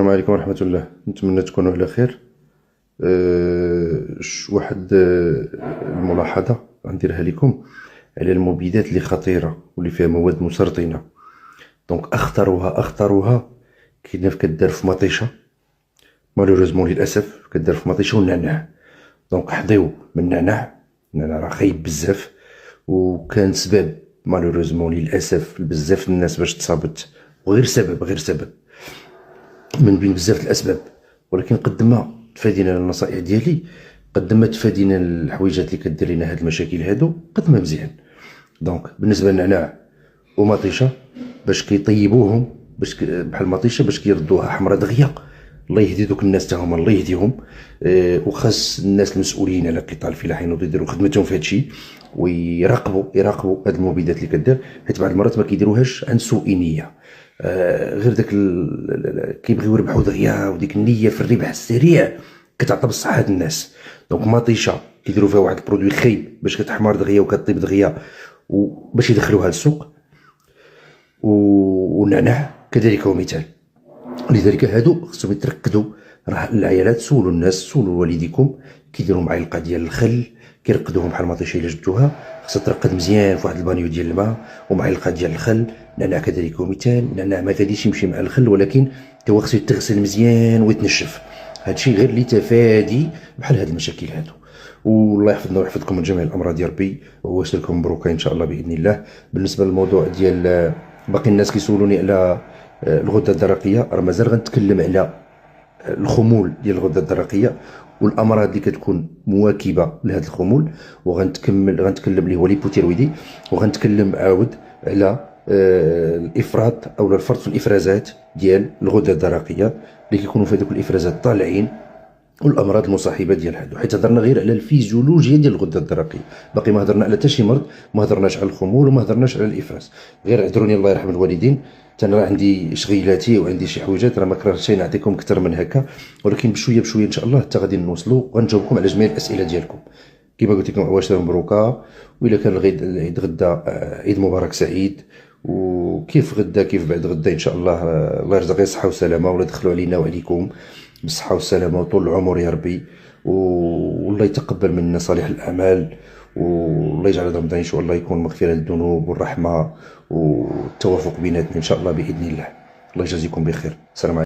السلام عليكم ورحمة الله. نتمنى تكونوا على خير. واحد الملاحظة غنديرها لكم على المبيدات اللي خطيرة واللي فيها مواد مسرطنة. دونك أخطرها كاينة كدار في مطيشة، مالوريزمون للأسف كدار في مطيشة والنعناع. دونك حضيو من النعناع راه خايب بزاف، وكان سبب مالوريزمون للأسف بزاف الناس باش تصابت، وغير سبب من بين بزاف الاسباب. ولكن قد ما تفادينا النصائح ديالي، قد ما تفادينا الحويجات اللي كدير لنا هاد المشاكل هادو، قد ما مزيان. دونك بالنسبه للنعناع ومطيشه، باش كيطيبوهم بحال المطيشه باش كيردوها حمرا دغيا. الله يهدي دوك الناس تاهم، الله يهديهم. وخاص الناس المسؤولين على قطاع الفلاحين يديروا خدمتهم في هادشي، ويراقبوا هاد المبيدات اللي كدير، حيت بعض المرات ما كيديروهاش عن سوء نيه. غير داك كيبغيو يربحوا دغيا، وديك النيه في الربح السريع كتعطب صحه الناس. دونك مطيشه كيديروا فيها واحد البرودوي خايب باش كتحمر دغيا وكطيب دغيا وباش يدخلوها للسوق. والنعناع كذلك هو مثال. لذلك هادو خصهم يتركدوا. راه العيالات سولوا الناس، سولوا والديكم كيديروا معلقه ديال الخل كيرقدوهم بحال المطيشه الا جبتوها، خصها ترقد مزيان في واحد البانيو ديال الماء ومعلقه ديال الخل. النعناع كذلك هو مثال. النعناع ما غاديش يمشي مع الخل، ولكن هو خصو يتغسل مزيان ويتنشف. هادشي غير لتفادي بحال هاد المشاكل هادو. والله يحفظنا ويحفظكم من جميع الامراض يا ربي، ويسر لكم مبروكه ان شاء الله باذن الله. بالنسبه للموضوع ديال باقي الناس كيسولوني على الغده الدرقيه، راه مازال غنتكلم على الخمول ديال الغده الدرقيه والامراض اللي كتكون مواكبه لهذا الخمول، غنتكلم اللي هو ليبوتيرويدي، وغنتكلم عاود على الافراط او الفرط في الافرازات ديال الغده الدرقيه اللي كيكونوا في هذوك الافرازات طالعين، والامراض المصاحبه ديال هادو. حيت هضرنا غير على الفيزيولوجيا ديال الغده الدرقيه، باقي ما هضرنا على حتى شي مرض، ما هضرناش على الخمول وما هضرناش على الافراز. غير اعذروني الله يرحم الوالدين، انا راه عندي شغيلاتي وعندي شي حويجات، راه ما كرهتش نعطيكم اكثر من هكا، ولكن بشويه ان شاء الله حتى غادي نوصلوا وغنجاوبكم على جميع الاسئله ديالكم. كما قلت لكم عواشر مبروكه، والا كان العيد غدا عيد مبارك سعيد. وكيف غدا كيف بعد غدا ان شاء الله، الله يرزق غير صحه وسلامه، ولا يدخلوا علينا وعليكم بالصحه والسلامه وطول العمر يا ربي. والله يتقبل منا صالح الاعمال، والله يجعل رمضان ان شاء الله يكون مغفره للذنوب والرحمه والتوافق بيناتنا ان شاء الله باذن الله. الله يجازيكم بخير. السلام عليكم.